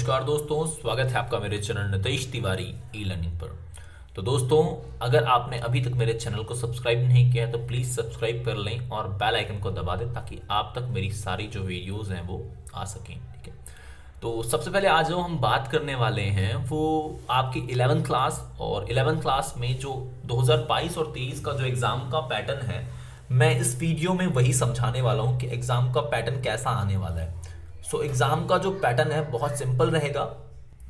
नमस्कार दोस्तों, स्वागत है आपका मेरे channel Nitesh Tiwari e learning पर। तो दोस्तों, अगर आपने अभी तक मेरे चैनल को सब्सक्राइब नहीं किया है तो प्लीज़ सब्सक्राइब कर लें और बेल आइकन को दबा दें ताकि आप तक मेरी सारी जो वीडियोज़ हैं वो आ सकें। ठीक है, तो सबसे पहले आज जो हम बात करने वाले हैं वो आपकी 11th क्लास और 11th क्लास में जो 2022 और 23 का जो एग्ज़ाम का पैटर्न है, मैं इस वीडियो में वही समझाने वाला हूँ कि एग्ज़ाम का पैटर्न कैसा आने वाला है। सो एग्ज़ाम का जो पैटर्न है बहुत सिंपल रहेगा।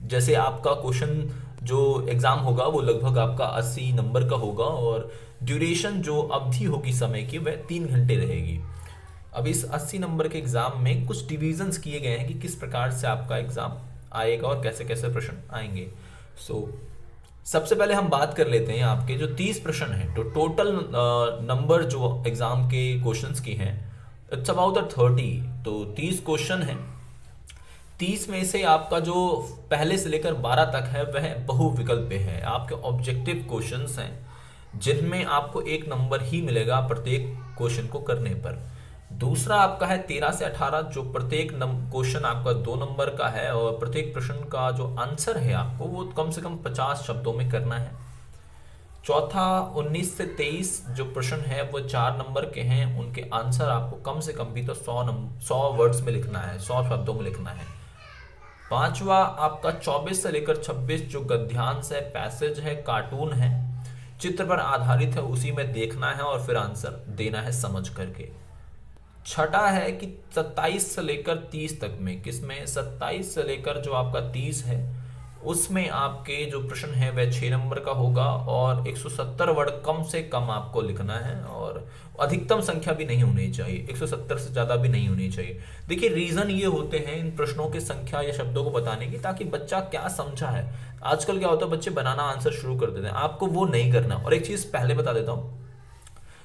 जैसे आपका क्वेश्चन जो एग्ज़ाम होगा वो लगभग आपका 80 नंबर का होगा और ड्यूरेशन जो अवधि होगी समय की वह 3 घंटे रहेगी। अब इस 80 नंबर के एग्ज़ाम में कुछ डिविजन्स किए गए हैं कि किस प्रकार से आपका एग्ज़ाम आएगा और कैसे कैसे प्रश्न आएंगे। सबसे पहले हम बात कर लेते हैं आपके जो 30 प्रश्न हैं। तो टोटल नंबर जो एग्ज़ाम के क्वेश्चंस की हैं इट्स अबाउट 30। तो 30 क्वेश्चन हैं। 30 में से आपका जो पहले से लेकर 12 तक है वह बहुविकल्प है। आपके ऑब्जेक्टिव क्वेश्चंस हैं जिनमें आपको 1 नंबर ही मिलेगा प्रत्येक क्वेश्चन को करने पर। दूसरा आपका है 13 से 18 जो प्रत्येक क्वेश्चन आपका 2 नंबर का है और प्रत्येक प्रश्न का जो आंसर है आपको वो कम से कम 50 शब्दों में करना है। चौथा 19 से 23 जो प्रश्न है वो 4 नंबर के हैं, उनके आंसर आपको कम से कम भी तो 100 वर्ड्स में लिखना है, 100 शब्दों में लिखना है। पांचवा आपका 24 से लेकर 26 जो गद्यांश है, पैसेज है, कार्टून है, चित्र पर आधारित है, उसी में देखना है और फिर आंसर देना है समझ करके। छठा है कि 27 से लेकर 30 तक में, किसमें 27 से लेकर जो आपका 30 है उसमें आपके जो प्रश्न है वह 6 नंबर का होगा और 170 वर्ड कम से कम आपको लिखना है और अधिकतम संख्या भी नहीं होनी चाहिए, 170 से ज़्यादा भी नहीं होनी चाहिए। देखिए रीज़न ये होते हैं इन प्रश्नों की संख्या या शब्दों को बताने की ताकि बच्चा क्या समझा है। आजकल क्या होता है बच्चे बनाना आंसर शुरू कर देते हैं, आपको वो नहीं करना। और एक चीज़ पहले बता देता हूँ,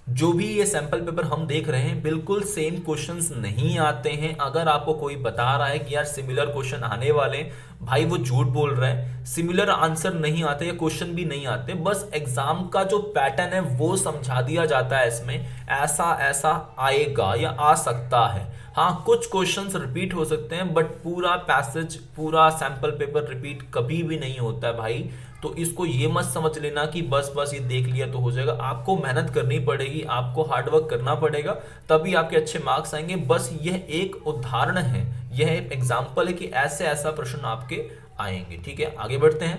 जो भी ये सैंपल पेपर हम देख रहे हैं बिल्कुल सेम क्वेश्चंस नहीं आते हैं। अगर आपको कोई बता रहा है कि यार सिमिलर क्वेश्चन आने वाले हैं, भाई वो झूठ बोल रहा है। सिमिलर आंसर नहीं आते या क्वेश्चन भी नहीं आते, बस एग्जाम का जो पैटर्न है वो समझा दिया जाता है। इसमें ऐसा ऐसा आएगा या आ सकता है। हाँ, कुछ क्वेश्चंस रिपीट हो सकते हैं बट पूरा पैसेज, पूरा सैंपल पेपर रिपीट कभी भी नहीं होता है भाई। तो इसको ये मत समझ लेना कि बस ये देख लिया तो हो जाएगा। आपको मेहनत करनी पड़ेगी, आपको हार्डवर्क करना पड़ेगा, तभी आपके अच्छे मार्क्स आएंगे। बस यह एक उदाहरण है, यह एक एग्जाम्पल है कि ऐसे ऐसा प्रश्न आपके आएंगे। ठीक है, आगे बढ़ते हैं।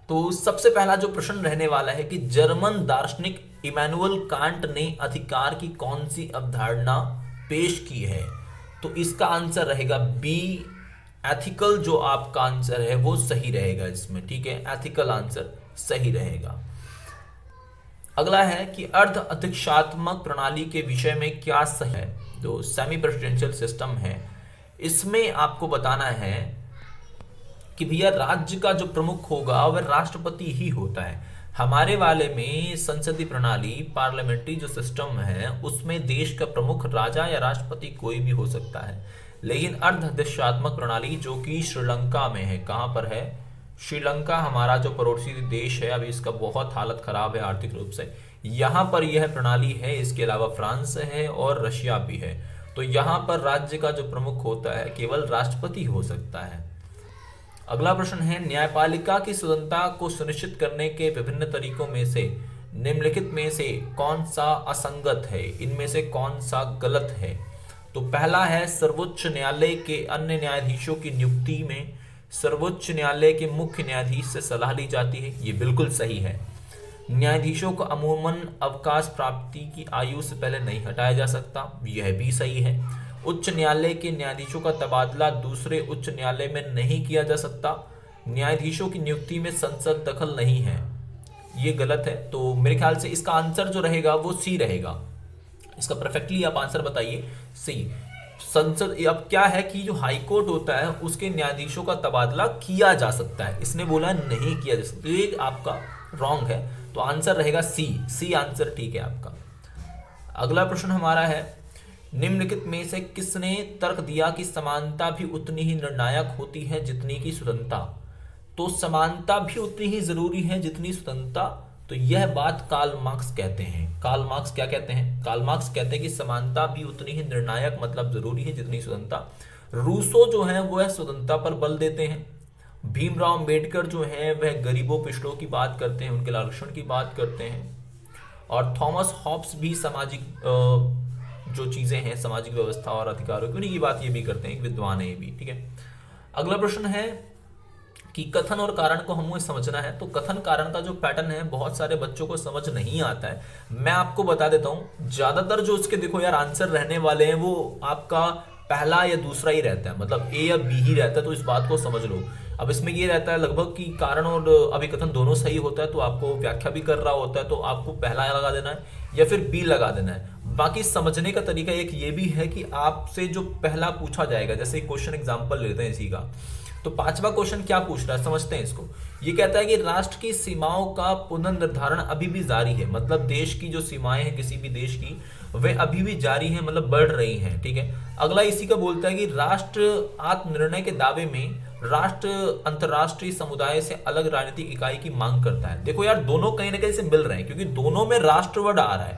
तो सबसे पहला जो प्रश्न रहने वाला है कि जर्मन दार्शनिक इमैनुअल कांट ने अधिकार की कौन सी अवधारणा पेश की है। तो इसका आंसर रहेगा बी, एथिकल। जो आपका आंसर है वो सही रहेगा इसमें। ठीक है, एथिकल आंसर सही रहेगा। अगला है कि अर्ध अध्यक्षात्मक प्रणाली के विषय में क्या सही है। जो सेमी प्रेसिडेंशियल सिस्टम है इसमें आपको बताना है कि भैया राज्य का जो प्रमुख होगा वह राष्ट्रपति ही होता है। हमारे वाले में संसदीय प्रणाली, पार्लियामेंट्री जो सिस्टम है उसमें देश का प्रमुख राजा या राष्ट्रपति कोई भी हो सकता है। लेकिन अर्धअध्यक्षात्मक प्रणाली जो कि श्रीलंका में है, कहाँ पर है, श्रीलंका हमारा जो पड़ोसी देश है, अभी इसका बहुत हालत खराब है आर्थिक रूप से, यहाँ पर यह प्रणाली है। इसके अलावा फ्रांस है और रशिया भी है। तो यहाँ पर राज्य का जो प्रमुख होता है केवल राष्ट्रपति हो सकता है। अगला प्रश्न है न्यायपालिका की स्वतंत्रता को सुनिश्चित करने के विभिन्न तरीकों में से निम्नलिखित में से कौन सा असंगत है, इनमें से कौन सा गलत है। तो पहला है सर्वोच्च न्यायालय के अन्य न्यायाधीशों की नियुक्ति में सर्वोच्च न्यायालय के मुख्य न्यायाधीश से सलाह ली जाती है। ये बिल्कुल सही है। न्यायाधीशों को अमूमन अवकाश प्राप्ति की आयु से पहले नहीं हटाया जा सकता, यह भी सही है। उच्च न्यायालय के न्यायाधीशों का तबादला दूसरे उच्च न्यायालय में नहीं किया जा सकता। न्यायाधीशों की नियुक्ति में संसद दखल नहीं है, ये गलत है। तो मेरे ख्याल से इसका आंसर जो रहेगा वो सी रहेगा। इसका परफेक्टली आप आंसर बताइए, सी। संसद, अब क्या है कि जो हाई कोर्ट होता है उसके न्यायाधीशों का तबादला किया जा सकता है, इसने बोला नहीं किया जा सकता, ये आपका रॉन्ग है। तो आंसर रहेगा सी आंसर ठीक है आपका। अगला प्रश्न हमारा है निम्नलिखित में से किसने तर्क दिया कि समानता भी उतनी ही निर्णायक होती है जितनी की स्वतंत्रता। तो समानता भी उतनी ही जरूरी है जितनी स्वतंत्रता। तो यह बात कार्ल मार्क्स कहते हैं। कार्ल मार्क्स क्या कहते हैं? कार्ल मार्क्स कहते हैं कि समानता भी उतनी ही निर्णायक मतलब जरूरी है जितनी स्वतंत्रता। रूसो जो है वो है स्वतंत्रता पर बल देते हैं। भीमराव अंबेडकर जो है वह गरीबों पिछड़ों की बात करते हैं, उनके आरक्षण की बात करते हैं। और थॉमस हॉब्स भी सामाजिक जो चीजें हैं, सामाजिक व्यवस्था और अधिकारों की, उन्हीं की बात ये भी करते हैं, विद्वान है ये भी, ठीक है। अगला प्रश्न है कि कथन और कारण को हमें समझना है। तो कथन कारण का जो पैटर्न है बहुत सारे बच्चों को समझ नहीं आता है। मैं आपको बता देता हूं, ज्यादातर जो उसके देखो यार आंसर रहने वाले हैं वो आपका पहला या दूसरा ही रहता है, मतलब ए या बी ही रहता है, तो इस बात को समझ लो। अब इसमें ये रहता है लगभग कि कारण और अभिकथन दोनों सही होता है, तो आपको व्याख्या भी कर रहा होता है, तो आपको पहला लगा देना है या फिर बी लगा देना है। बाकी समझने का तरीका एक ये भी है कि आपसे जो पहला पूछा जाएगा, जैसे क्वेश्चन एग्जाम्पल लेते हैं इसी का, तो पांचवा क्वेश्चन क्या पूछ रहा है समझते हैं इसको। ये कहता है कि राष्ट्र की सीमाओं का पुनर्निर्धारण अभी भी जारी है, मतलब देश की जो सीमाएं हैं किसी भी देश की वे अभी भी जारी है, मतलब बढ़ रही हैं, ठीक है। अगला इसी का बोलता है कि राष्ट्र आत्मनिर्णय के दावे में राष्ट्र अंतरराष्ट्रीय समुदाय से अलग राजनीतिक इकाई की मांग करता है। देखो यार दोनों कहीं ना कहीं से मिल रहे हैं, क्योंकि दोनों में राष्ट्र वर्ड आ रहा है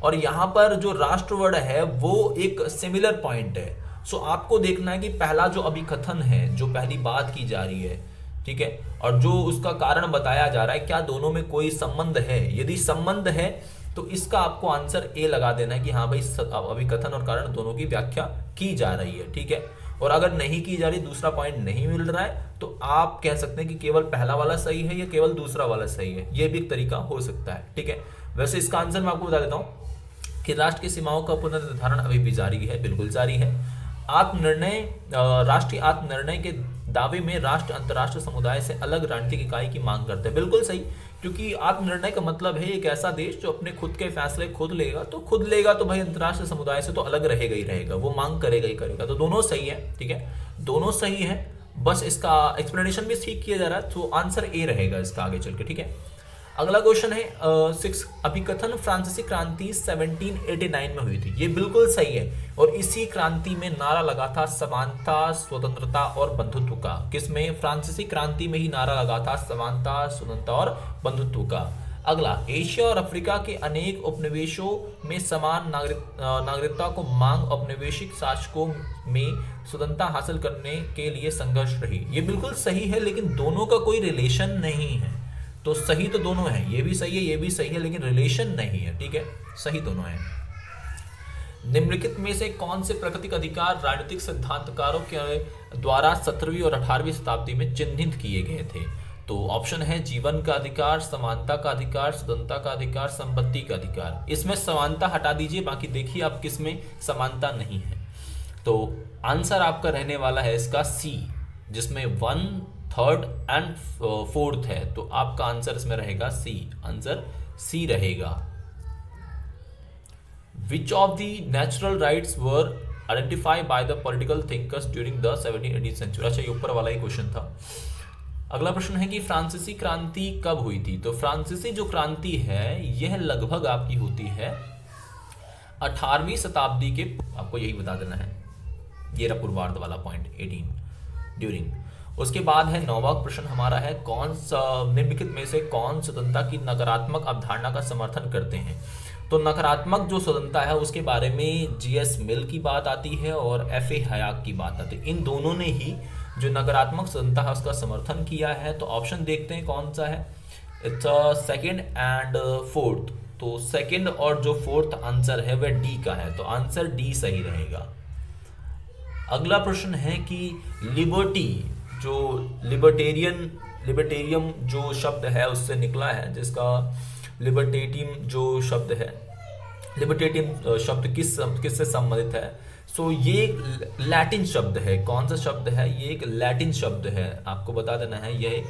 और यहां पर जो राष्ट्र वर्ड है वो एक सिमिलर पॉइंट है। सो आपको देखना है कि पहला जो अभिकथन है, जो पहली बात की जा रही है, ठीक है, और जो उसका कारण बताया जा रहा है, क्या दोनों में कोई संबंध है। यदि संबंध है तो इसका आपको आंसर ए लगा देना है कि हाँ भाई अभिकथन और कारण दोनों की व्याख्या की जा रही है, ठीक है। और अगर नहीं की जा रही, दूसरा पॉइंट नहीं मिल रहा है, तो आप कह सकते हैं कि केवल पहला वाला सही है या केवल दूसरा वाला सही है, यह भी एक तरीका हो सकता है, ठीक है। वैसे इसका आंसर मैं आपको बता देता हूं कि राष्ट्र की सीमाओं का पुनर्निर्धारण अभी भी जारी है, बिल्कुल जारी है। आत्मनिर्णय, राष्ट्रीय आत्मनिर्णय के दावे में राष्ट्र अंतरराष्ट्रीय समुदाय से अलग राजनीतिक इकाई की मांग करते हैं, बिल्कुल सही, क्योंकि आत्मनिर्णय का मतलब है एक ऐसा देश जो अपने खुद के फैसले खुद लेगा, तो खुद लेगा तो भाई अंतरराष्ट्रीय समुदाय से तो अलग रहेगा ही रहेगा, वो मांग करेगा ही करेगा, तो दोनों सही है, ठीक है, दोनों सही है। बस इसका एक्सप्लेनेशन भी ठीक किया जा रहा है, तो आंसर ए रहेगा इसका आगे चल के, ठीक है। अगला क्वेश्चन है 6, अभिकथन फ्रांसीसी क्रांति 1789 में हुई थी। ये बिल्कुल सही है, और इसी क्रांति में नारा लगा था समानता, स्वतंत्रता और बंधुत्व का। किसमें? फ्रांसीसी क्रांति में ही नारा लगा था समानता, स्वतंत्रता और बंधुत्व का। अगला, एशिया और अफ्रीका के अनेक उपनिवेशों में समान नागरिकता को मांग औपनिवेशिक शासकों में स्वतंत्रता हासिल करने के लिए संघर्ष रही। ये बिल्कुल सही है, लेकिन दोनों का कोई रिलेशन नहीं है, तो सही तो दोनों है, ये भी सही है ये भी सही है, लेकिन रिलेशन नहीं है, ठीक है, सही दोनों है। निम्नलिखित में से कौन से प्राकृतिक अधिकार राजनीतिक सिद्धांतकारों के द्वारा 17वीं और 18वीं शताब्दी में चिन्हित किए गए थे? तो ऑप्शन है जीवन का अधिकार, समानता का अधिकार, स्वतंत्रता का अधिकार, संपत्ति का अधिकार। इसमें समानता हटा दीजिए, बाकी देखिए आप किसमें समानता नहीं है। तो आंसर आपका रहने वाला है इसका सी, जिसमें 1, 3rd एंड 4th है, तो आपका आंसर इसमें रहेगा सी, आंसर सी रहेगा। Which of the natural rights were identified by the political thinkers during the 17th-18th century? अच्छा, ये ऊपर वाला ही क्वेश्चन था। अगला प्रश्न है कि फ्रांसीसी क्रांति कब हुई थी? तो फ्रांसीसी जो क्रांति है यह लगभग आपकी होती है 18वीं शताब्दी के, आपको यही बता देना है, ये रहा पूर्वार्ध वाला पॉइंट 18 ड्यूरिंग। उसके बाद है 9वां प्रश्न हमारा है, कौन सा निम्नलिखित में से कौन स्वतंत्रता की नकारात्मक अवधारणा का समर्थन करते हैं? तो नकारात्मक जो स्वतंत्रता है उसके बारे में जीएस मिल की बात आती है और एफ ए हयाक की बात आती है। इन दोनों ने ही जो नकारात्मक स्वतंत्रता है उसका समर्थन किया है। तो ऑप्शन देखते हैं कौन सा है, इट्स 2nd एंड 4th। तो 2nd और जो 4th आंसर है वह डी का है, तो आंसर डी सही रहेगा। अगला प्रश्न है कि लिबर्टी, जो लिबर्टेरियम जो शब्द है उससे निकला है, जिसका लिबर्टेटियम जो शब्द है, लिबर्टेटियम शब्द किससे संबंधित है? सो ये लैटिन शब्द है। कौन सा शब्द है? ये एक लैटिन शब्द है, आपको बता देना है, यह एक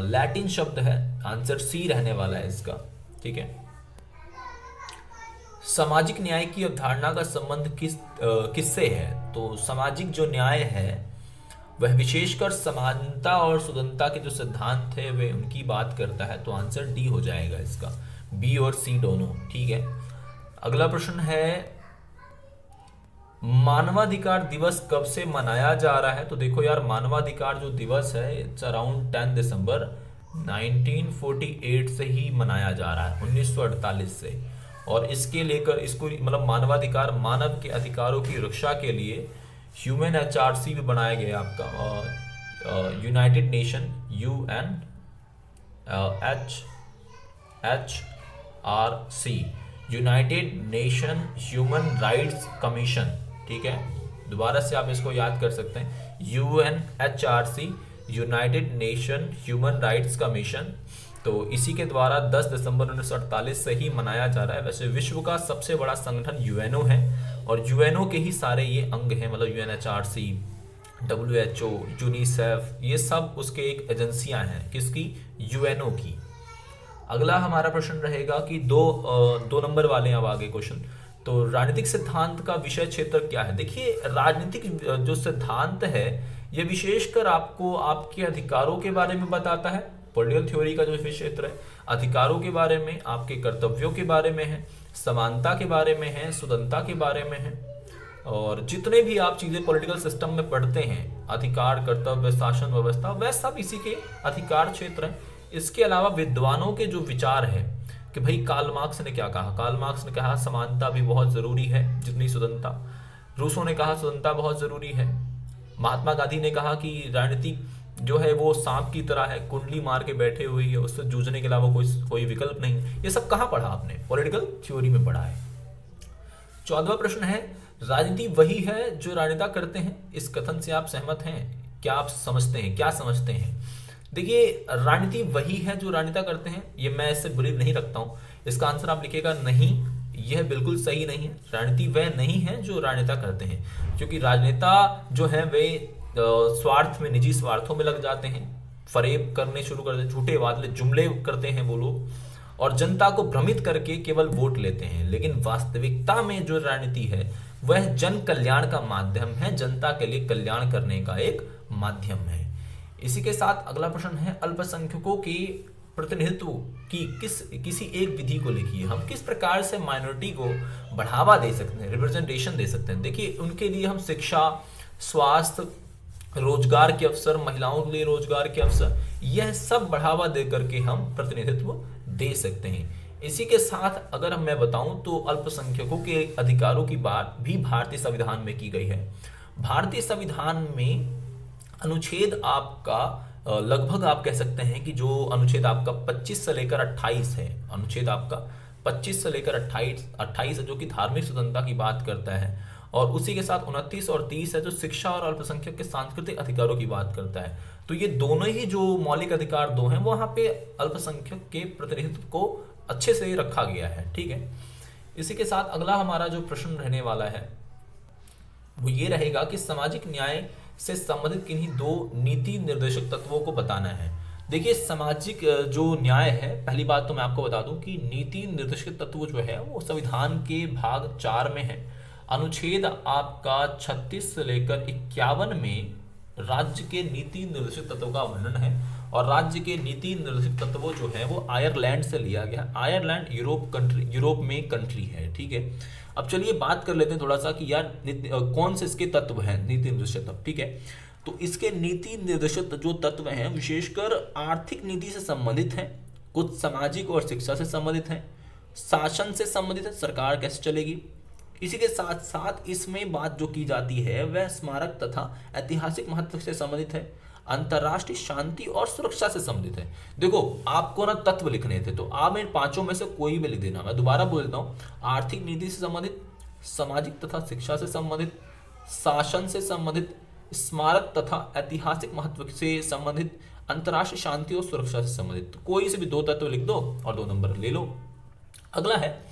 लैटिन शब्द है, आंसर सी रहने वाला है इसका, ठीक है। सामाजिक न्याय की अवधारणा का संबंध किससे है? तो सामाजिक जो न्याय है वह विशेषकर समानता और स्वतंत्रता के जो सिद्धांत थे वे उनकी बात करता है, तो आंसर डी हो जाएगा इसका, बी और सी दोनों, ठीक है। अगला प्रश्न है, मानवाधिकार दिवस कब से मनाया जा रहा है? तो देखो यार, मानवाधिकार जो दिवस है इट्स अराउंड 10 दिसंबर 1948 से ही मनाया जा रहा है, 1948 से। और इसके लेकर इसको मतलब मानवाधिकार, मानव के अधिकारों की रक्षा के लिए UNHRC भी बनाया गया है आपका, United nation UNHRC, United nation human rights commission, ठीक है। दोबारा से आप इसको याद कर सकते हैं, UNHRC, United nation human rights commission. तो इसी के द्वारा 10 दिसंबर 1948 से ही मनाया जा रहा है। वैसे विश्व का सबसे बड़ा संगठन यूएनओ है और यूएनओ के ही सारे ये अंग हैं, मतलब UNHRC, WHO, यूनिसेफ, ये सब उसके एक एजेंसियां हैं। किसकी? यूएनओ की। अगला हमारा प्रश्न रहेगा कि दो नंबर वाले अब आगे क्वेश्चन। तो राजनीतिक सिद्धांत का विषय क्षेत्र क्या है? देखिए, राजनीतिक जो सिद्धांत है ये विशेषकर आपको आपके अधिकारों के बारे में बताता है। पॉलिटिकल थ्योरी का जो विषय क्षेत्र है, अधिकारों के बारे में, आपके कर्तव्यों के बारे में है, समानता के बारे में है, स्वतंत्रता के बारे में है। और जितने भी आप चीजें पॉलिटिकल सिस्टम में पढ़ते हैं, अधिकार, कर्तव्य, शासन व्यवस्था, वह सब इसी के अधिकार क्षेत्र है। इसके अलावा विद्वानों के जो विचार है कि भाई कार्ल मार्क्स ने क्या कहा। कार्ल मार्क्स ने कहा समानता भी बहुत जरूरी है जितनी स्वतंत्रता। रूसो ने कहा स्वतंत्रता बहुत जरूरी है। महात्मा गांधी ने कहा कि राजनीति जो है वो सांप की तरह है, कुंडली मार के बैठे हुई है, उससे जूझने के अलावा कोई विकल्प नहीं। ये सब कहाँ पढ़ा आपने? पॉलिटिकल थ्योरी में पढ़ा है। 14वां प्रश्न है, राजनीति वही है जो राजनेता करते हैं। इस कथन से आप सहमत हैं? क्या आप समझते हैं, क्या समझते हैं? देखिए, राजनीति वही है जो राजनेता करते हैं, ये मैं इससे बिलीव नहीं रखता हूं। इसका आंसर आप लिखिएगा नहीं, यह बिल्कुल सही नहीं है। राजनीति वह नहीं है जो राजनेता करते हैं, क्योंकि राजनेता जो है वे स्वार्थ में, निजी स्वार्थों में लग जाते हैं, फरेब करने शुरू कर देते, झूठे वादे जुमले करते हैं वो लोग, और जनता को भ्रमित करके केवल वोट लेते हैं। लेकिन वास्तविकता में जो राजनीति है वह जन कल्याण का माध्यम है, जनता के लिए कल्याण करने का एक माध्यम है। इसी के साथ अगला प्रश्न है, अल्पसंख्यकों की प्रतिनिधित्व की किसी एक विधि को लिखिए। हम किस प्रकार से माइनॉरिटी को बढ़ावा दे सकते हैं, रिप्रेजेंटेशन दे सकते हैं? देखिए, उनके लिए हम शिक्षा, स्वास्थ्य, रोजगार के अवसर, महिलाओं के लिए रोजगार के अवसर, यह सब बढ़ावा दे करके हम प्रतिनिधित्व दे सकते हैं। इसी के साथ अगर मैं बताऊं तो अल्पसंख्यकों के अधिकारों की बात भी भारतीय संविधान में की गई है। भारतीय संविधान में अनुच्छेद आपका लगभग आप कह सकते हैं कि जो अनुच्छेद आपका 25 से लेकर 28 है, अनुच्छेद आपका 25 से लेकर 28 है, जो कि धार्मिक स्वतंत्रता की बात करता है, और उसी के साथ 29 और 30 है जो शिक्षा और अल्पसंख्यक के सांस्कृतिक अधिकारों की बात करता है। तो ये दोनों ही जो मौलिक अधिकार दो हैं, वहां पे अल्पसंख्यक के प्रतिनिधित्व को अच्छे से रखा गया है। ठीक है, इसी के साथ अगला हमारा जो प्रश्न रहने वाला है वो ये रहेगा कि सामाजिक न्याय से संबंधित किन्हीं दो नीति निर्देशक तत्वों को बताना है। देखिए, सामाजिक जो न्याय है, पहली बात तो मैं आपको बता दूं कि नीति निर्देशक तत्व जो है वो संविधान के भाग 4 में है। अनुच्छेद आपका 36 से लेकर 51 में राज्य के नीति निर्देशक तत्वों का वर्णन है, और राज्य के नीति निर्देशक तत्व जो है वो आयरलैंड से लिया गया। आयरलैंड यूरोप में कंट्री है। ठीक है, अब चलिए बात कर लेते हैं थोड़ा सा कि यार कौन से इसके तत्व हैं, नीति निर्देशक तत्व। ठीक है, तो इसके नीति निर्देशक जो तत्व हैं विशेषकर आर्थिक नीति से संबंधित हैं, कुछ सामाजिक और शिक्षा से संबंधित हैं, शासन से संबंधित है, सरकार कैसे चलेगी। इसी के साथ साथ इसमें बात जो की जाती है वह स्मारक तथा ऐतिहासिक महत्व से संबंधित है, अंतरराष्ट्रीय शांति और सुरक्षा से संबंधित है। देखो, आपको ना तत्व लिखने थे, तो आप इन पांचों में से कोई भी लिख देना। मैं दोबारा बोल देता हूँ, आर्थिक नीति से संबंधित, सामाजिक तथा शिक्षा से संबंधित, शासन से संबंधित, स्मारक तथा ऐतिहासिक महत्व से संबंधित, अंतरराष्ट्रीय शांति और सुरक्षा से संबंधित। तो कोई से भी दो तत्व लिख दो और 2 नंबर ले लो। अगला है,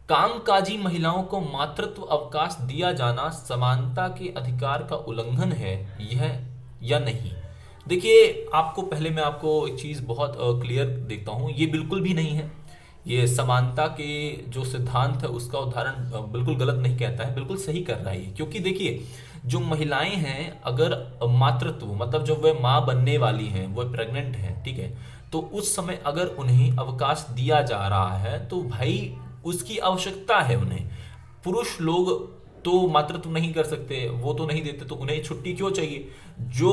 कामकाजी महिलाओं को मातृत्व अवकाश दिया जाना समानता के अधिकार का उल्लंघन है यह या नहीं। देखिए, आपको पहले मैं आपको एक चीज बहुत क्लियर देखता हूं, ये बिल्कुल भी नहीं है। ये समानता के जो सिद्धांत है उसका उदाहरण बिल्कुल गलत नहीं कहता है, बिल्कुल सही कर रहा है ये। क्योंकि देखिए, जो महिलाएं हैं अगर मातृत्व मतलब जब वह माँ बनने वाली हैं, वह प्रेग्नेंट हैं, ठीक है, तो उस समय अगर उन्हें अवकाश दिया जा रहा है तो भाई उसकी आवश्यकता है उन्हें। पुरुष लोग तो मातृत्व नहीं कर सकते, वो तो नहीं देते, तो उन्हें छुट्टी क्यों चाहिए? जो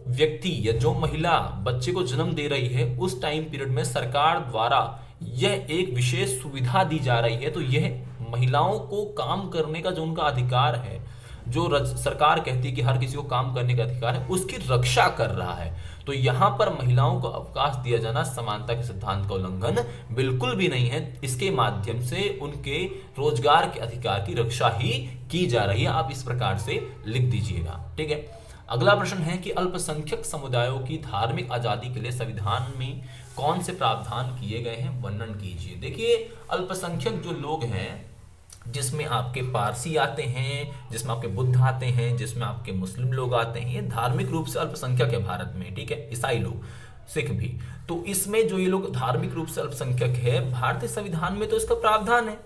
व्यक्ति या जो महिला बच्चे को जन्म दे रही है उस टाइम पीरियड में सरकार द्वारा यह एक विशेष सुविधा दी जा रही है, तो यह महिलाओं को काम करने का जो उनका अधिकार है, जो सरकार कहती है कि हर किसी को काम करने का अधिकार है, उसकी रक्षा कर रहा है। तो यहां पर महिलाओं को अवकाश दिया जाना समानता के सिद्धांत का उल्लंघन बिल्कुल भी नहीं है। इसके माध्यम से उनके रोजगार के अधिकार की रक्षा ही की जा रही है। आप इस प्रकार से लिख दीजिएगा, ठीक है। अगला प्रश्न है कि अल्पसंख्यक समुदायों की धार्मिक आजादी के लिए संविधान में कौन से प्रावधान किए गए हैं, वर्णन कीजिए। देखिए, अल्पसंख्यक जो लोग हैं, जिसमें आपके पारसी आते हैं, जिसमें आपके बुद्ध आते हैं, जिसमें आपके मुस्लिम लोग आते हैं, ये धार्मिक रूप से अल्पसंख्यक है भारत में, ठीक है। ईसाई लोग, सिख भी, तो इसमें जो ये लोग धार्मिक रूप से अल्पसंख्यक है, भारतीय संविधान में तो इसका प्रावधान है।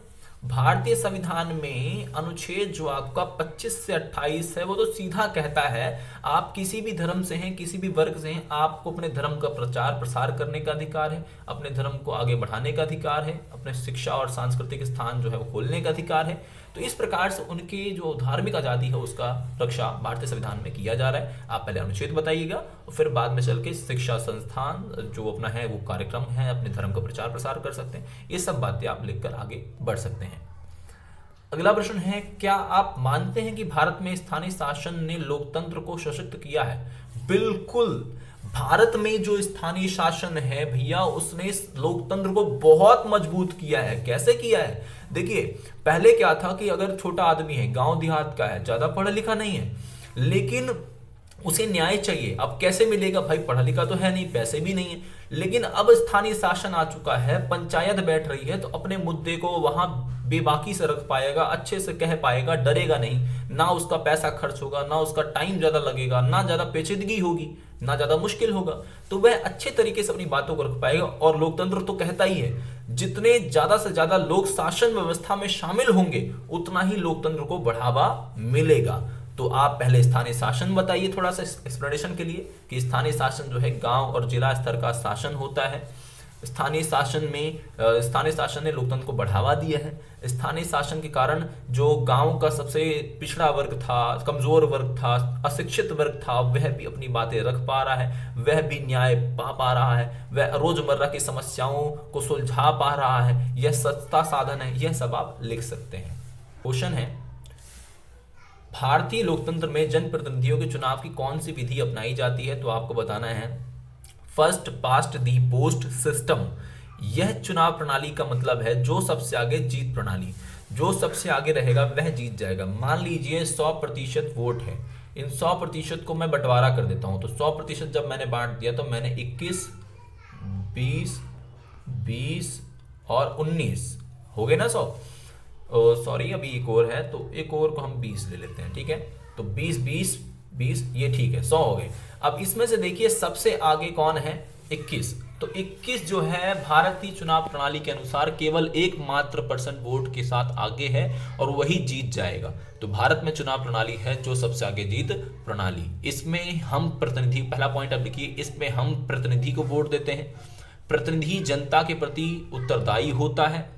भारतीय संविधान में अनुच्छेद जो आपका 25 से 28 है, वो तो सीधा कहता है आप किसी भी धर्म से हैं, किसी भी वर्ग से हैं, आपको अपने धर्म का प्रचार प्रसार करने का अधिकार है, अपने धर्म को आगे बढ़ाने का अधिकार है, अपने शिक्षा और सांस्कृतिक स्थान जो है वो खोलने का अधिकार है। तो इस प्रकार से उनकी जो धार्मिक आज़ादी है उसका रक्षा भारतीय संविधान में किया जा रहा है। आप पहले अनुच्छेद बताइएगा और फिर बाद में चल के शिक्षा संस्थान जो अपना है वो कार्यक्रम है, अपने धर्म का प्रचार प्रसार कर सकते हैं। ये सब बातें आप लिखकर आगे बढ़ सकते हैं। अगला प्रश्न है, क्या आप मानते हैं कि भारत में स्थानीय शासन ने लोकतंत्र को सशक्त किया है? बिल्कुल। भारत में जो स्थानीय शासन है भैया, उसने लोकतंत्र को बहुत मजबूत किया है। कैसे किया है? देखिए, पहले क्या था कि अगर छोटा आदमी है, गांव देहात का है, ज्यादा पढ़ा लिखा नहीं है, लेकिन उसे न्याय चाहिए। अब कैसे मिलेगा भाई? पढ़ा लिखा तो है नहीं, पैसे भी नहीं है। लेकिन अब स्थानीय शासन आ चुका है, पंचायत बैठ रही है, तो अपने मुद्दे को वहां बेबाकी से रख पाएगा, अच्छे से कह पाएगा, डरेगा नहीं। ना उसका पैसा खर्च होगा, ना उसका टाइम ज्यादा लगेगा, ना ज्यादा पेचीदगी होगी, ना ज्यादा मुश्किल होगा। तो वह अच्छे तरीके से अपनी बातों को रख पाएगा। और लोकतंत्र तो कहता ही है, जितने ज्यादा से ज्यादा लोग शासन व्यवस्था में शामिल होंगे, उतना ही लोकतंत्र को बढ़ावा मिलेगा। तो आप पहले स्थानीय शासन बताइए थोड़ा सा एक्सप्लेनेशन के लिए, कि स्थानीय शासन जो है गांव और जिला स्तर का शासन होता है। स्थानीय शासन ने लोकतंत्र को बढ़ावा दिया है। स्थानीय शासन के कारण जो गांव का सबसे पिछड़ा वर्ग था, कमजोर वर्ग था, अशिक्षित वर्ग था, वह भी अपनी बातें रख पा रहा है, वह भी न्याय पा रहा है, वह रोजमर्रा की समस्याओं को सुलझा पा रहा है। यह सस्ता साधन है। यह सब आप लिख सकते हैं। क्वेश्चन है, भारतीय लोकतंत्र में जनप्रतिनिधियों के चुनाव की कौन सी विधि अपनाई जाती है? तो आपको बताना है फर्स्ट पास्ट दी पोस्ट सिस्टम। यह चुनाव प्रणाली का मतलब है जो सबसे आगे जीत प्रणाली। जो सबसे आगे रहेगा वह जीत जाएगा। मान लीजिए 100% वोट है, इन 100% को मैं बंटवारा कर देता हूं। तो 100% जब मैंने बांट दिया तो मैंने 21, 20, 20 और 19 हो गए ना 100। सॉरी, अभी एक और है, तो एक और को हम 20 ले लेते हैं, ठीक है। तो 20, 20, 20, ये ठीक है, 100 हो गए। अब इसमें से देखिए सबसे आगे कौन है? 21। तो 21 जो है भारतीय चुनाव प्रणाली के अनुसार केवल एकमात्र % वोट के साथ आगे है और वही जीत जाएगा। तो भारत में चुनाव प्रणाली है जो सबसे आगे जीत प्रणाली। इसमें हम प्रतिनिधि, पहला पॉइंट अब लिखिए, इसमें हम प्रतिनिधि को वोट देते हैं। प्रतिनिधि जनता के प्रति उत्तरदायी होता है।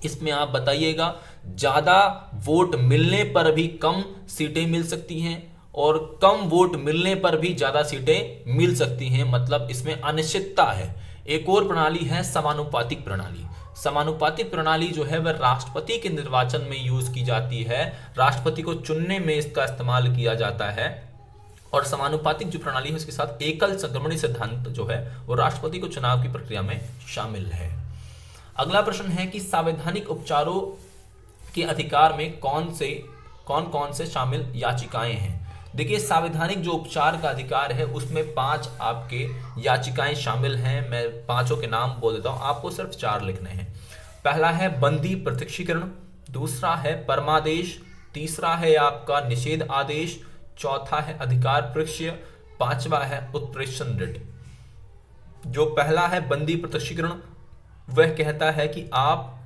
इसमें आप बताइएगा, ज्यादा वोट मिलने पर भी कम सीटें मिल सकती हैं और कम वोट मिलने पर भी ज्यादा सीटें मिल सकती हैं, मतलब इसमें अनिश्चितता है। एक और प्रणाली है समानुपातिक प्रणाली। समानुपातिक प्रणाली जो है वह राष्ट्रपति के निर्वाचन में यूज की जाती है। राष्ट्रपति को चुनने में इसका इस्तेमाल किया जाता है। और समानुपातिक जो प्रणाली है उसके साथ एकल संक्रमणीय सिद्धांत जो है वो राष्ट्रपति को चुनाव की प्रक्रिया में शामिल है। अगला प्रश्न है कि संवैधानिक उपचारों के अधिकार में कौन कौन से शामिल याचिकाएं हैं? देखिए, संवैधानिक जो उपचार का अधिकार है उसमें 5 आपके याचिकाएं शामिल हैं। मैं 5 के नाम बोल देता हूं, आपको सिर्फ 4 लिखने हैं। पहला है बंदी प्रत्यक्षीकरण, दूसरा है परमादेश, तीसरा है आपका निषेध आदेश, चौथा है अधिकार प्रक्ष्य, 5वां है उत्प्रेषण रिट। जो पहला है बंदी प्रत्यक्षीकरण, वह कहता है कि आप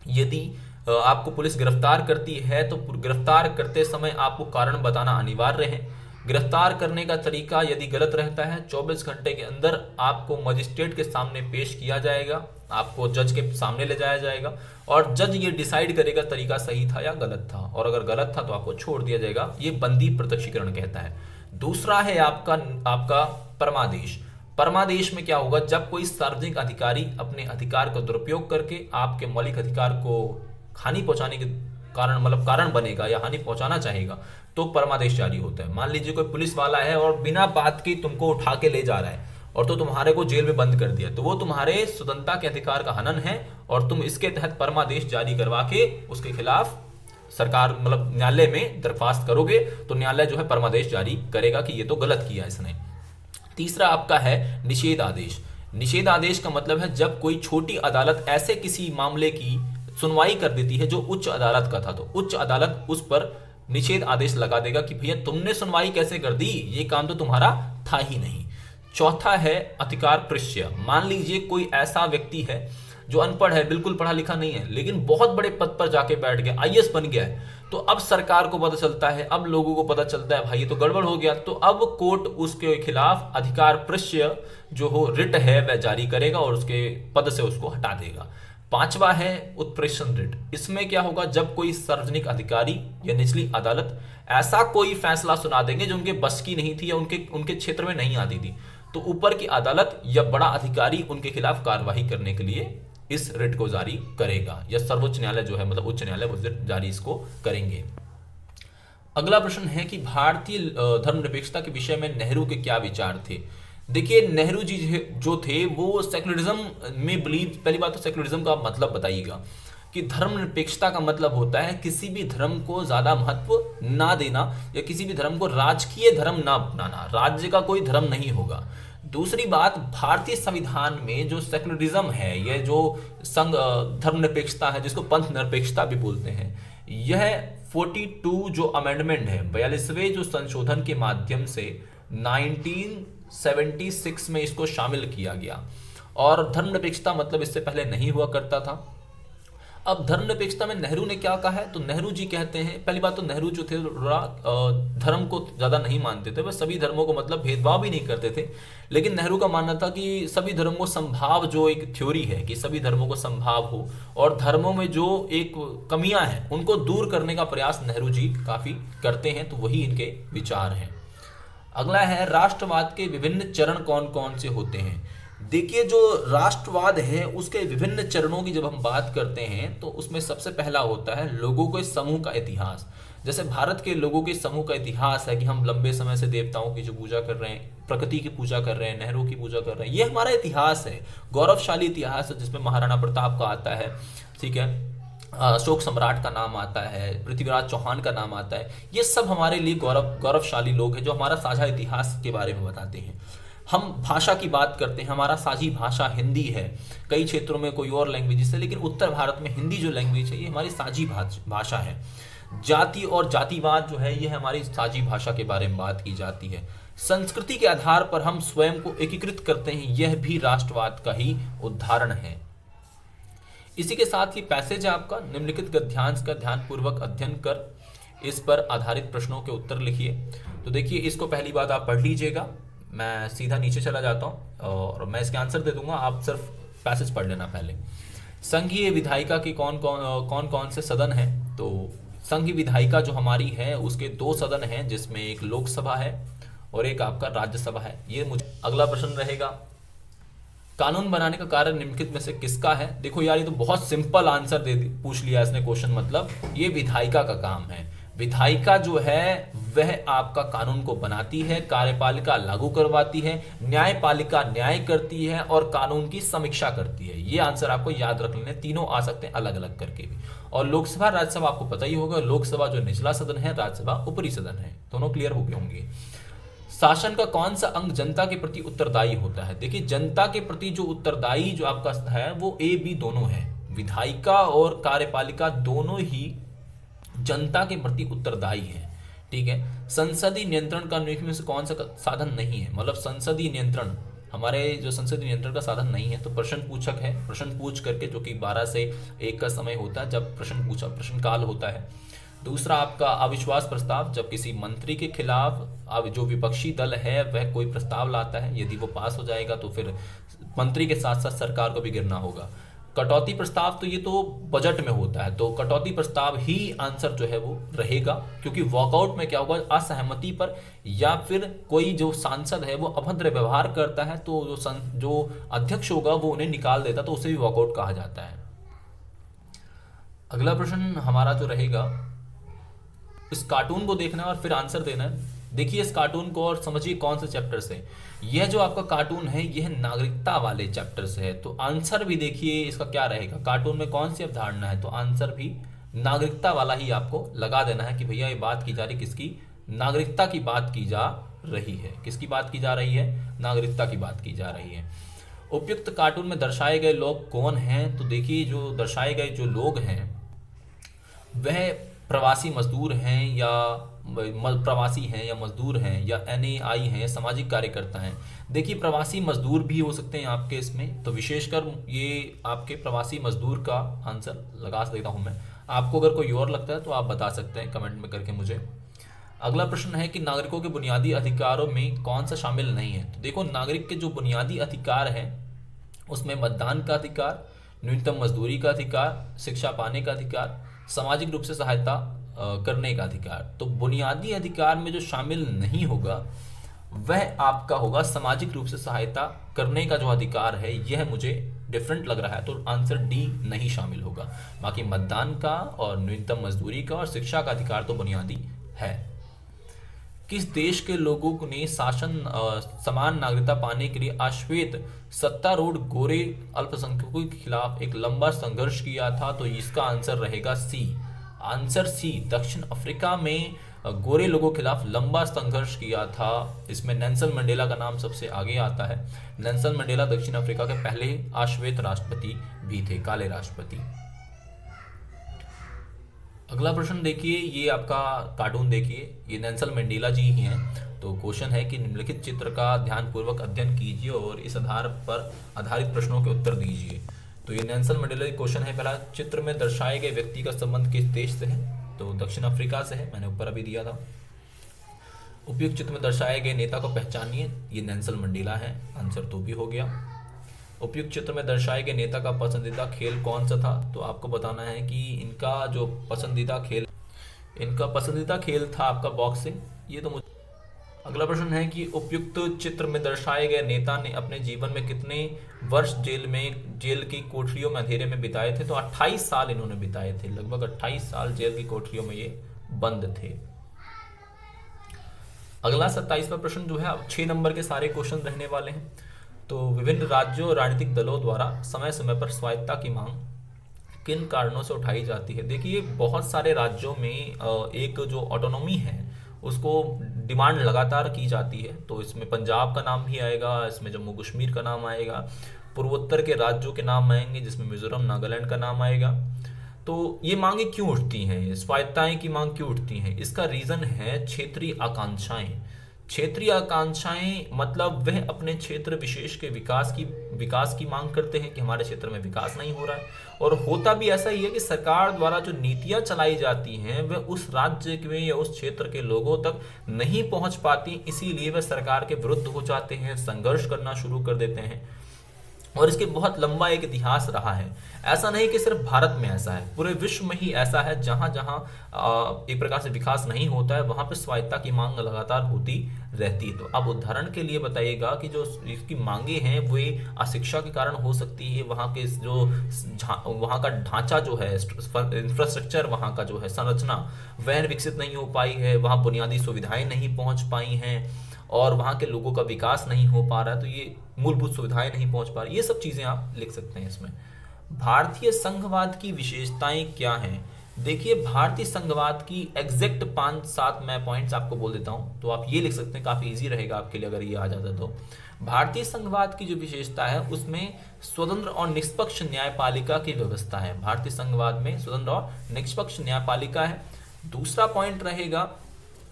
यदि आपको पुलिस गिरफ्तार करती है तो गिरफ्तार करते समय आपको कारण बताना अनिवार्य है। गिरफ्तार करने का तरीका यदि गलत रहता है 24 घंटे के अंदर आपको मजिस्ट्रेट के सामने पेश किया जाएगा, आपको जज के सामने ले जाया जाएगा और जज ये डिसाइड करेगा तरीका सही था या गलत था, और अगर गलत था तो आपको छोड़ दिया जाएगा। ये बंदी प्रत्यक्षीकरण कहता है। दूसरा है आपका परमादेश। परमादेश में क्या होगा? जब कोई सार्वजनिक अधिकारी अपने अधिकार का दुरुपयोग करके आपके मौलिक अधिकार को हानि पहुंचाने की कारण बनेगा या हानि पहुंचाना चाहेगा तो परमादेश जारी होता है। मान लीजिए कोई पुलिस वाला है और बिना बात की तुमको उठा के ले जा रहा है और तो तुम्हारे को जेल में बंद कर दिया, तो वो तुम्हारे स्वतंत्रता के अधिकार का हनन है और तुम इसके तहत परमादेश जारी करवा के उसके खिलाफ सरकार न्यायालय में दरख्वास्त करोगे तो न्यायालय जो है परमादेश जारी करेगा कि ये तो गलत किया इसने। तीसरा आपका है निषेध आदेश। निषेध आदेश का मतलब है जब कोई छोटी अदालत ऐसे किसी मामले की सुनवाई कर देती है जो उच्च अदालत का था, तो उच्च अदालत उस पर निषेध आदेश लगा देगा कि भैया तुमने सुनवाई कैसे कर दी, ये काम तो तुम्हारा था ही नहीं। चौथा है अधिकार प्रश्य। मान लीजिए कोई ऐसा व्यक्ति है जो अनपढ़ है, बिल्कुल पढ़ा लिखा नहीं है, लेकिन बहुत बड़े पद पर जाके बैठ गया, आईएएस बन गया है, तो अब सरकार को पता चलता है, अब लोगों को पता चलता है भाई ये तो गड़बड़ हो गया, तो अब कोर्ट उसके खिलाफ अधिकार प्रश्य जो हो रिट है वह जारी करेगा और उसके पद से उसको हटा देगा। पांचवा है उत्प्रेषण रिट। इसमें क्या होगा, जब कोई सार्वजनिक अधिकारी या निचली अदालत ऐसा कोई फैसला सुना देंगे जो उनके बस की नहीं थी या उनके क्षेत्र में नहीं आती थी, तो ऊपर की अदालत या बड़ा अधिकारी उनके खिलाफ कार्यवाही करने के लिए इस रिट को जारी करेगा, या सर्वोच्च न्यायालय जो है उच्च न्यायालय वो जारी इसको करेंगे। अगला प्रश्न है कि भारतीय धर्मनिरपेक्षता के विषय में नेहरू के क्या विचार थे। देखिए नेहरू जी जो थे वो सेक्युलरिज्म में बिलीव, पहली बात तो सेक्युलरिज्म का मतलब बताइएगा कि धर्मनिरपेक्षता का मतलब होता है किसी भी धर्म को ज्यादा महत्व ना देना या किसी भी धर्म को राजकीय धर्म ना अपनाना, राज्य का कोई धर्म नहीं होगा। दूसरी बात, भारतीय संविधान में जो सेक्युलरिज्म है, यह जो संघ धर्मनिरपेक्षता है जिसको पंथ निरपेक्षता भी बोलते हैं, यह 42 जो अमेंडमेंट है, 42वें जो संशोधन के माध्यम से 1976 में इसको शामिल किया गया। और धर्मनिरपेक्षता मतलब इससे पहले नहीं हुआ करता था। अब धर्मनिरपेक्षता में नेहरू ने क्या कहा है, तो नेहरू जी कहते हैं, पहली बात तो नेहरू जो थे धर्म को ज्यादा नहीं मानते थे, वह सभी धर्मों को भेदभाव भी नहीं करते थे, लेकिन नेहरू का मानना था कि सभी धर्मों को समभाव, जो एक थ्योरी है कि सभी धर्मों को समभाव हो और धर्मों में जो एक कमियां हैं उनको दूर करने का प्रयास नेहरू जी काफी करते हैं, तो वही इनके विचार हैं। अगला है राष्ट्रवाद के विभिन्न चरण कौन कौन से होते हैं। देखिए जो राष्ट्रवाद है उसके विभिन्न चरणों की जब हम बात करते हैं तो उसमें सबसे पहला होता है लोगों के समूह का इतिहास। जैसे भारत के लोगों के समूह का इतिहास है कि हम लंबे समय से देवताओं की जो पूजा कर रहे हैं, प्रकृति की पूजा कर रहे हैं, नहरों की पूजा कर रहे हैं, ये हमारा इतिहास है, गौरवशाली इतिहास है जिसमें महाराणा प्रताप का आता है, ठीक है, अशोक सम्राट का नाम आता है, पृथ्वीराज चौहान का नाम आता है। ये सब हमारे लिए गौरवशाली लोग हैं जो हमारा साझा इतिहास के बारे में बताते हैं। हम भाषा की बात करते हैं, हमारा साझी भाषा हिंदी है, कई क्षेत्रों में कोई और लैंग्वेज है, लेकिन उत्तर भारत में हिंदी जो लैंग्वेज है ये हमारी साझी भाषा है। जाति और जातिवाद जो है ये हमारी साझी भाषा के बारे में बात की जाती है। संस्कृति के आधार पर हम स्वयं को एकीकृत करते हैं, यह भी राष्ट्रवाद का ही उदाहरण है। इसी के साथ ही पैसेज आपका निम्नलिखित गद्यांश का ध्यानपूर्वक अध्ययन कर इस पर आधारित प्रश्नों के उत्तर लिखिए। तो देखिए इसको पहली बात आप पढ़ लीजिएगा, मैं सीधा नीचे चला जाता हूँ और मैं इसके आंसर दे दूंगा, आप सिर्फ पैसेज पढ़ लेना पहले। संघीय विधायिका के कौन कौन से सदन हैं, तो संघीय विधायिका जो हमारी है उसके 2 सदन हैं जिसमें एक लोकसभा है और एक आपका राज्यसभा है। ये मुझे अगला प्रश्न रहेगा, कानून बनाने का कार्य निम्नलिखित में से किसका है। देखो यार ये तो बहुत सिंपल आंसर पूछ लिया इसने क्वेश्चन, मतलब ये विधायिका का काम है। विधायिका जो है वह आपका कानून को बनाती है, कार्यपालिका लागू करवाती है, न्यायपालिका न्याय करती है और कानून की समीक्षा करती है। ये आंसर आपको याद रख लेने, तीनों आ सकते हैं अलग अलग करके भी। और लोकसभा राज्यसभा आपको पता ही होगा, लोकसभा जो निचला सदन है, राज्यसभा ऊपरी सदन है, दोनों क्लियर हो गए होंगे। शासन का कौन सा अंग जनता के प्रति उत्तरदायी होता है। देखिए जनता के प्रति जो उत्तरदायी जो आपका है वो ए बी दोनों है, विधायिका और कार्यपालिका दोनों ही जनता के प्रति उत्तरदायी है, ठीक है। संसदीय नियंत्रण का निम्न में से कौन सा साधन नहीं है, मतलब संसदीय नियंत्रण हमारे जो संसदीय नियंत्रण का साधन नहीं है, तो प्रश्न पूछक है, प्रश्न पूछ करके जो कि 12 से 1 का समय होता है जब प्रश्न काल होता है। दूसरा आपका अविश्वास प्रस्ताव, जब किसी मंत्री के खिलाफ अब जो विपक्षी दल है वह कोई प्रस्ताव लाता है, यदि वो पास हो जाएगा तो फिर मंत्री के साथ साथ सरकार को भी गिरना होगा। कटौती प्रस्ताव तो ये तो बजट में होता है, तो कटौती प्रस्ताव ही आंसर जो है वो रहेगा, क्योंकि वॉकआउट में क्या होगा, असहमति पर या फिर कोई जो सांसद है वो अभद्र व्यवहार करता है तो जो अध्यक्ष होगा वो उन्हें निकाल देता, तो उसे भी वॉकआउट कहा जाता है। अगला प्रश्न हमारा जो रहेगा, इस कार्टून को देखना है और फिर आंसर देना है। देखिए इस कार्टून को और समझिए कौन से चैप्टर से। यह जो आपका कार्टून है यह नागरिकता वाले चैप्टर से है, तो आंसर भी देखिए इसका क्या रहेगा, कार्टून में कौन सी अवधारणा है, तो आंसर भी नागरिकता वाला ही आपको लगा देना है कि भैया ये बात की जा रही किसकी, नागरिकता की बात की जा रही है। किसकी बात की जा रही है, नागरिकता की बात की जा रही है। उपयुक्त कार्टून में दर्शाए गए लोग कौन हैं, तो देखिए जो दर्शाए गए जो लोग हैं वह प्रवासी मजदूर हैं या प्रवासी हैं या मजदूर हैं या एनएआई हैं, सामाजिक कार्यकर्ता हैं। देखिए प्रवासी मजदूर भी हो सकते हैं आपके इसमें, तो विशेषकर ये आपके प्रवासी मजदूर का आंसर लगा देता हूं मैं। आपको अगर कोई और लगता है तो आप बता सकते हैं कमेंट में करके मुझे। अगला प्रश्न है कि नागरिकों के बुनियादी अधिकारों में कौन सा शामिल नहीं है, तो देखो नागरिक के जो बुनियादी अधिकार हैं उसमें मतदान का अधिकार, न्यूनतम मजदूरी का अधिकार, शिक्षा पाने का अधिकार, सामाजिक रूप से सहायता करने का अधिकार। तो बुनियादी अधिकार में जो शामिल नहीं होगा वह आपका होगा सामाजिक रूप से सहायता करने का जो अधिकार है, यह मुझे डिफरेंट लग रहा है, तो आंसर डी नहीं शामिल होगा। बाकी मतदान का और न्यूनतम मजदूरी का और शिक्षा का अधिकार तो बुनियादी है। किस देश के लोगों ने समान नागरिकता पाने के लिए अश्वेत सत्तारूढ़ गोरे अल्पसंख्यकों के खिलाफ एक लंबा संघर्ष किया था, तो इसका आंसर रहेगा सी। आंसर सी, दक्षिण अफ्रीका में गोरे लोगों के खिलाफ लंबा संघर्ष किया था। इसमें नेल्सन मंडेला का नाम सबसे आगे आता है। नेल्सन मंडेला दक्षिण अफ्रीका के पहले अश्वेत राष्ट्रपति भी थे, काले राष्ट्रपति। अगला प्रश्न देखिए, ये आपका कार्टून देखिए, ये नेल्सन मंडेला जी ही हैं। तो क्वेश्चन है कि निम्नलिखित चित्र का ध्यानपूर्वक अध्ययन कीजिए और इस आधार पर आधारित प्रश्नों के उत्तर दीजिए। तो ये नेल्सन मंडेला क्वेश्चन है। पहला, चित्र में दर्शाए गए व्यक्ति का संबंध किस देश से है, तो दक्षिण अफ्रीका से है, मैंने ऊपर अभी दिया था। उपयुक्त चित्र में दर्शाए गए नेता को पहचानिए, ये नेल्सन मंडेला है, आंसर तो भी हो गया। उपयुक्त चित्र में दर्शाए गए नेता का पसंदीदा खेल कौन सा था, तो आपको बताना है कि इनका जो पसंदीदा खेल था आपका बॉक्सिंग, ये तो मुझे। अगला प्रश्न है कि उपयुक्त चित्र में दर्शाए गए नेता ने अपने जीवन में कितने वर्ष जेल की कोठरियों में अंधेरे में बिताए थे, तो 28 साल इन्होंने बिताए थे, लगभग 28 साल जेल की कोठरियों में ये बंद थे। अगला 27वां प्रश्न जो है, अब 6 नंबर के सारे क्वेश्चन रहने वाले हैं। तो विभिन्न राज्यों और राजनीतिक दलों द्वारा समय समय पर स्वायत्तता की मांग किन कारणों से उठाई जाती है। देखिए बहुत सारे राज्यों में एक जो ऑटोनॉमी है उसको डिमांड लगातार की जाती है, तो इसमें पंजाब का नाम भी आएगा, इसमें जम्मू कश्मीर का नाम आएगा, पूर्वोत्तर के राज्यों के नाम आएंगे जिसमें मिजोरम नागालैंड का नाम आएगा। तो ये मांगे क्यों उठती हैं, स्वायत्ताएं की मांग क्यों उठती हैं, इसका रीजन है क्षेत्रीय आकांक्षाएं। क्षेत्रीय आकांक्षाएं मतलब वह अपने क्षेत्र विशेष के विकास की मांग करते हैं कि हमारे क्षेत्र में विकास नहीं हो रहा है, और होता भी ऐसा ही है कि सरकार द्वारा जो नीतियां चलाई जाती हैं वह उस राज्य में या उस क्षेत्र के लोगों तक नहीं पहुंच पाती, इसीलिए वह सरकार के विरुद्ध हो जाते हैं, संघर्ष करना शुरू कर देते हैं। और इसके बहुत लंबा एक इतिहास रहा है। ऐसा नहीं कि सिर्फ भारत में ऐसा है, पूरे विश्व में ही ऐसा है। जहां जहां एक प्रकार से विकास नहीं होता है वहां पे स्वायत्तता की मांग लगातार होती रहती है। तो अब उदाहरण के लिए बताइएगा कि जो इसकी मांगे हैं वे अशिक्षा के कारण हो सकती है, वहां के जो वहां का ढांचा जो है, इंफ्रास्ट्रक्चर, वहां का जो है संरचना वह विकसित नहीं हो पाई है, वहां बुनियादी सुविधाएं नहीं पहुंच पाई हैं और वहाँ के लोगों का विकास नहीं हो पा रहा है, तो ये मूलभूत सुविधाएं नहीं पहुंच पा रही, ये सब चीज़ें आप लिख सकते हैं इसमें। भारतीय संघवाद की विशेषताएं क्या हैं। देखिए भारतीय संघवाद की एग्जैक्ट 5-7 मैं पॉइंट्स आपको बोल देता हूं, तो आप ये लिख सकते हैं, काफ़ी इजी रहेगा आपके लिए अगर ये आ जाता तो। भारतीय संघवाद की जो विशेषता है उसमें स्वतंत्र और निष्पक्ष न्यायपालिका की व्यवस्था है। भारतीय संघवाद में स्वतंत्र और निष्पक्ष न्यायपालिका है। दूसरा पॉइंट रहेगा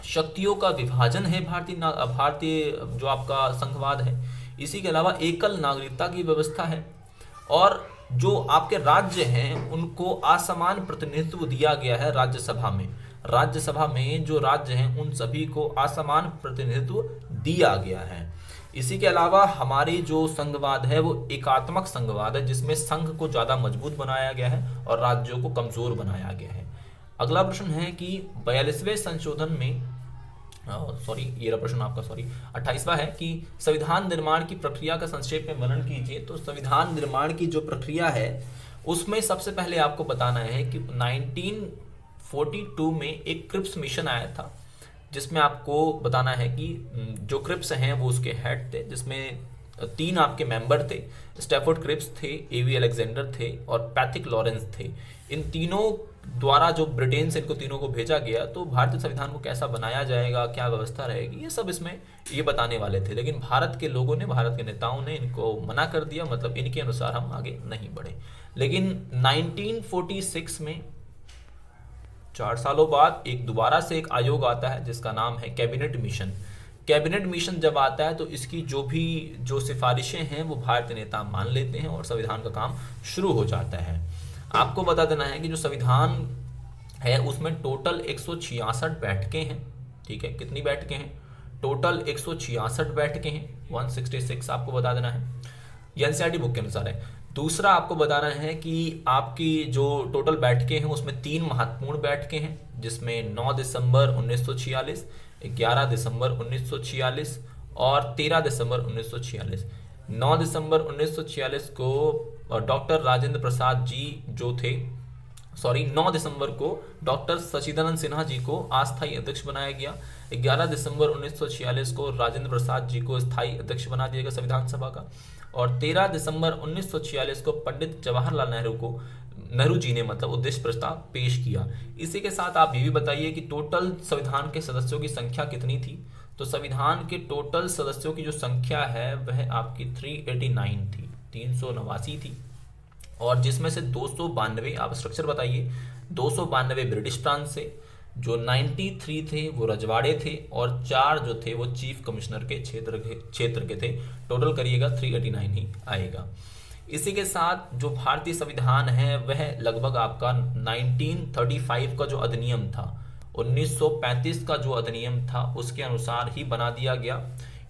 शक्तियों का विभाजन है भारतीय जो आपका संघवाद है। इसी के अलावा एकल नागरिकता की व्यवस्था है, और जो आपके राज्य हैं उनको असमान प्रतिनिधित्व दिया गया है राज्यसभा में। राज्यसभा में जो राज्य हैं उन सभी को असमान प्रतिनिधित्व दिया गया है। इसी के अलावा हमारी जो संघवाद है वो एकात्मक संघवाद है, जिसमें संघ को ज्यादा मजबूत बनाया गया है और राज्यों को कमजोर बनाया गया है। अगला प्रश्न है कि 42वें संशोधन में ये रहा प्रश्न आपका 28वां है कि संविधान निर्माण की प्रक्रिया का संक्षेप में वर्णन कीजिए। तो संविधान निर्माण की जो प्रक्रिया है उसमें सबसे पहले आपको बताना है कि 1942 में एक क्रिप्स मिशन आया था, जिसमें आपको बताना है कि जो क्रिप्स हैं वो उसके हेड थे, जिसमें 3 आपके मेंबर थे। स्टैफोर्ड क्रिप्स थे, एवी अलेक्जेंडर थे और पैथिक लॉरेंस थे। इन तीनों द्वारा जो ब्रिटेन से इनको तीनों को भेजा गया, तो भारतीय संविधान को कैसा बनाया जाएगा, क्या व्यवस्था रहेगी, ये सब इसमें ये बताने वाले थे। लेकिन भारत के लोगों ने, भारत के नेताओं ने इनको मना कर दिया, मतलब इनके अनुसार हम आगे नहीं बढ़े। लेकिन 1946 में 4 सालों बाद एक दोबारा से एक आयोग आता है जिसका नाम है कैबिनेट मिशन। कैबिनेट मिशन जब आता है तो इसकी जो सिफारिशें हैं वो भारतीय नेता मान लेते हैं और संविधान का काम शुरू हो जाता है। आपको बता देना है कि जो संविधान है उसमें टोटल 166 बैठकें हैं। ठीक है, कितनी बैठकें हैं? टोटल 166 बैठकें हैं, 166 आपको बता देना है। ये एनसीईआरटी बुक के अनुसार है। दूसरा आपको बताना है कि आपकी जो टोटल बैठकें हैं उसमें 3 महत्वपूर्ण बैठकें हैं, जिसमें 9 दिसंबर 1946, 11 दिसंबर 1946 और 13 दिसंबर 1946। 9 दिसंबर 1946 को डॉक्टर राजेंद्र प्रसाद जी जो थे, 9 दिसंबर को डॉक्टर सचिदानंद सिन्हा जी को अस्थायी अध्यक्ष बनाया गया। 11 दिसंबर 1946 को राजेंद्र प्रसाद जी को स्थायी अध्यक्ष बना दिया गया संविधान सभा का। और 13 दिसंबर 1946 को पंडित जवाहरलाल नेहरू जी ने मतलब उद्देश्य प्रस्ताव पेश किया। इसी के साथ आप ये भी बताइए कि टोटल संविधान के सदस्यों की संख्या कितनी थी? तो संविधान के टोटल सदस्यों की जो संख्या है वह आपकी 389 थी, 389 थी। और जिसमें से 292, आप स्ट्रक्चर बताइए, 292 ब्रिटिश प्रांत से, जो 93 थे वो रजवाड़े थे और 4 जो थे वो चीफ कमिश्नर के क्षेत्र के थे। टोटल करिएगा 389 ही आएगा। इसी के साथ जो भारतीय संविधान है वह लगभग आपका 1935 का जो अधिनियम था, 1935 का जो अधिनियम था उसके अनुसार ही बना दिया गया।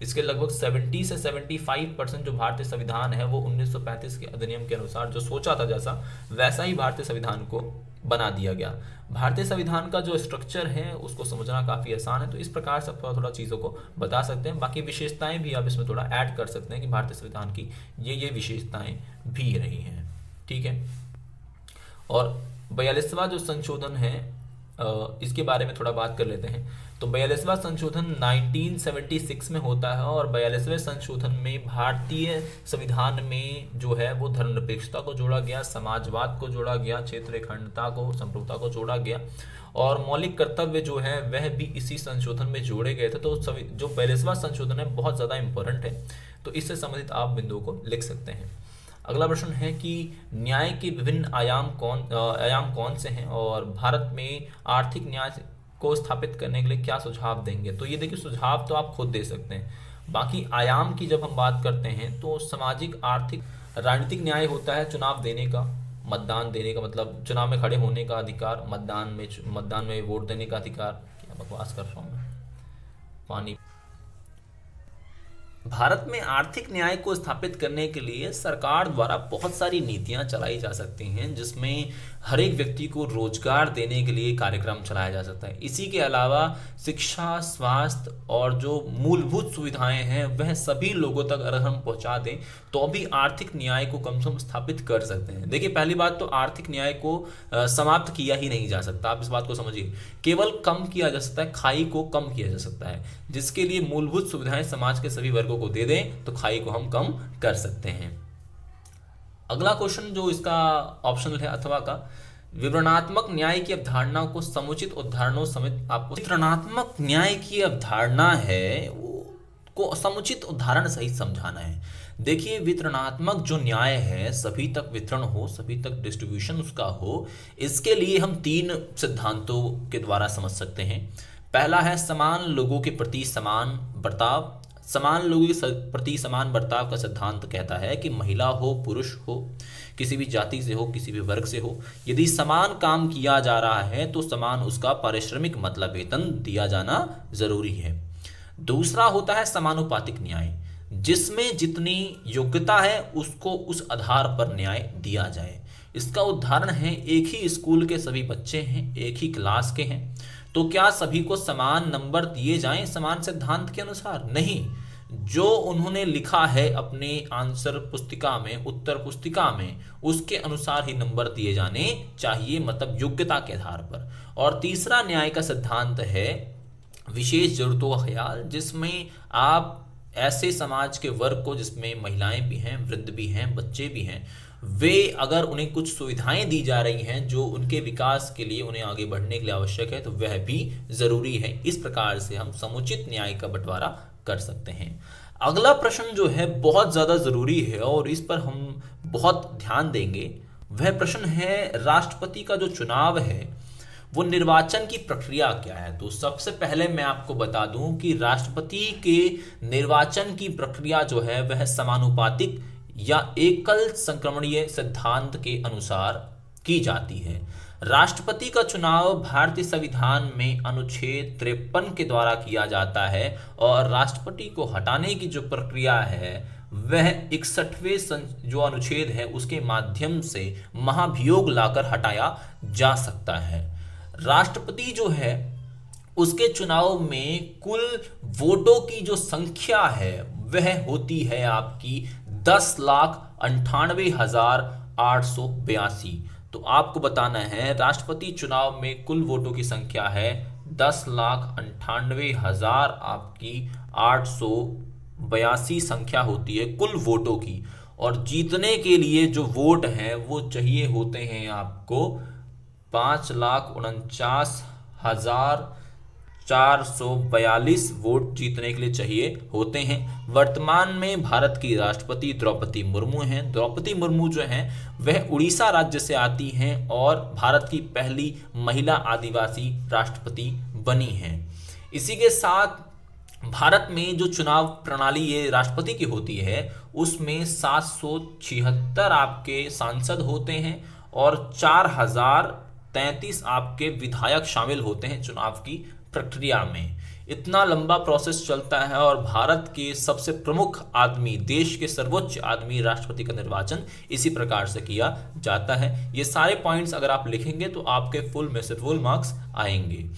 इसके लगभग 70 से 75% जो भारतीय संविधान है वो 1935 के अधिनियम के अनुसार जो सोचा था जैसा वैसा ही भारतीय संविधान को बना दिया गया। भारतीय संविधान का जो स्ट्रक्चर है उसको समझना काफ़ी आसान है, तो इस प्रकार से थोड़ा चीज़ों को बता सकते हैं। बाकी विशेषताएं भी आप इसमें थोड़ा ऐड कर सकते हैं कि भारतीय संविधान की ये विशेषताएं भी रही हैं। ठीक है, और 42वां जो संशोधन है इसके बारे में थोड़ा बात कर लेते हैं। तो 42वां संशोधन 1976 में होता है और 42वें संशोधन में भारतीय संविधान में जो है वो धर्मनिरपेक्षता को जोड़ा गया, समाजवाद को जोड़ा गया, क्षेत्रीय अखंडता को, संप्रभुता को जोड़ा गया और मौलिक कर्तव्य जो है वह भी इसी संशोधन में जोड़े गए थे। तो जो 42वां संशोधन है बहुत ज़्यादा इंपॉर्टेंट है, तो इससे संबंधित आप बिंदुओं को लिख सकते हैं। अगला प्रश्न है कि न्याय के विभिन्न आयाम कौन से हैं और भारत में आर्थिक न्याय को स्थापित करने के लिए क्या सुझाव देंगे? तो ये देखिए, सुझाव तो आप खुद दे सकते हैं। बाकी आयाम की जब हम बात करते हैं तो सामाजिक, आर्थिक, राजनीतिक न्याय होता है चुनाव देने का, मतदान देने का, मतलब चुनाव में खड़े होने का अधिकार, मतदान में वोट देने का अधिकार। क्या बकवास कर रहा हूँ मैं, पानी। भारत में आर्थिक न्याय को स्थापित करने के लिए सरकार द्वारा बहुत सारी नीतियां चलाई जा सकती हैं, जिसमें हर एक व्यक्ति को रोजगार देने के लिए कार्यक्रम चलाया जा सकता है। इसी के अलावा शिक्षा, स्वास्थ्य और जो मूलभूत सुविधाएं हैं वह सभी लोगों तक अगर हम पहुंचा दें तो भी आर्थिक न्याय को कम से कम स्थापित कर सकते हैं। देखिए, पहली बात तो आर्थिक न्याय को समाप्त किया ही नहीं जा सकता, आप इस बात को समझिए, केवल कम किया जा सकता है, खाई को कम किया जा सकता है। जिसके लिए मूलभूत सुविधाएं समाज के सभी वर्गों को दे दें तो खाई को हम कम कर सकते हैं। अगला क्वेश्चन जो इसका ऑप्शनल है अथवा का, विवरणात्मक न्याय की अवधारणा को समुचित उदाहरणों समेत आपको, विवरणात्मक न्याय की अवधारणा है को समुचित उदाहरण सहित समझाना है। देखिए, वितरणात्मक जो न्याय है सभी तक वितरण हो, सभी तक डिस्ट्रीब्यूशन उसका हो, इसके लिए हम 3 सिद्धांतों के द्वारा समझ सकते हैं। पहला है समान लोगों के प्रति समान बर्ताव। समान लोगों के प्रति समान बर्ताव का सिद्धांत कहता है कि महिला हो, पुरुष हो, किसी भी जाति से हो, किसी भी वर्ग से हो, यदि समान काम किया जा रहा है तो समान उसका पारिश्रमिक मतलब वेतन दिया जाना जरूरी है। दूसरा होता है समानुपातिक न्याय, जिसमें जितनी योग्यता है उसको उस आधार पर न्याय दिया जाए। इसका उदाहरण है, एक ही स्कूल के सभी बच्चे हैं, एक ही क्लास के हैं, तो क्या सभी को समान नंबर दिए जाएं समान सिद्धांत के अनुसार? नहीं, जो उन्होंने लिखा है अपने आंसर पुस्तिका में, उत्तर पुस्तिका में, उसके अनुसार ही नंबर दिए जाने चाहिए, मतलब योग्यता के आधार पर। और तीसरा न्याय का सिद्धांत है विशेष जरूरतों का ख्याल, जिसमें आप ऐसे समाज के वर्ग को, जिसमें महिलाएं भी हैं, वृद्ध भी हैं, बच्चे भी हैं, वे अगर उन्हें कुछ सुविधाएं दी जा रही हैं जो उनके विकास के लिए, उन्हें आगे बढ़ने के लिए आवश्यक है, तो वह भी जरूरी है। इस प्रकार से हम समुचित न्याय का बंटवारा कर सकते हैं। अगला प्रश्न जो है बहुत ज्यादा जरूरी है और इस पर हम बहुत ध्यान देंगे। वह प्रश्न है राष्ट्रपति का जो चुनाव है वो निर्वाचन की प्रक्रिया क्या है। तो सबसे पहले मैं आपको बता दूं कि राष्ट्रपति के निर्वाचन की प्रक्रिया जो है वह समानुपातिक या एकल संक्रमणीय सिद्धांत के अनुसार की जाती है। राष्ट्रपति का चुनाव भारतीय संविधान में अनुच्छेद 53 के द्वारा किया जाता है और राष्ट्रपति को हटाने की जो प्रक्रिया है वह 61वें जो अनुच्छेद है उसके माध्यम से महाभियोग लाकर हटाया जा सकता है। राष्ट्रपति जो है उसके चुनाव में कुल वोटों की जो संख्या है वह होती है आपकी 10,98,882। तो आपको बताना है राष्ट्रपति चुनाव में कुल वोटों की संख्या है 10,98,000 आपकी 882 संख्या होती है कुल वोटों की। और जीतने के लिए जो वोट हैं वो चाहिए होते हैं आपको 5,49,442 वोट जीतने के लिए चाहिए होते हैं। वर्तमान में भारत की राष्ट्रपति द्रौपदी मुर्मू हैं। द्रौपदी मुर्मू जो हैं वह उड़ीसा राज्य से आती हैं और भारत की पहली महिला आदिवासी राष्ट्रपति बनी हैं। इसी के साथ भारत में जो चुनाव प्रणाली ये राष्ट्रपति की होती है उसमें 776 आपके सांसद होते हैं और 4033 आपके विधायक शामिल होते हैं चुनाव की प्रक्रिया में। इतना लंबा प्रोसेस चलता है और भारत के सबसे प्रमुख आदमी, देश के सर्वोच्च आदमी राष्ट्रपति का निर्वाचन इसी प्रकार से किया जाता है। ये सारे पॉइंट्स अगर आप लिखेंगे तो आपके फुल में से फुल मार्क्स आएंगे।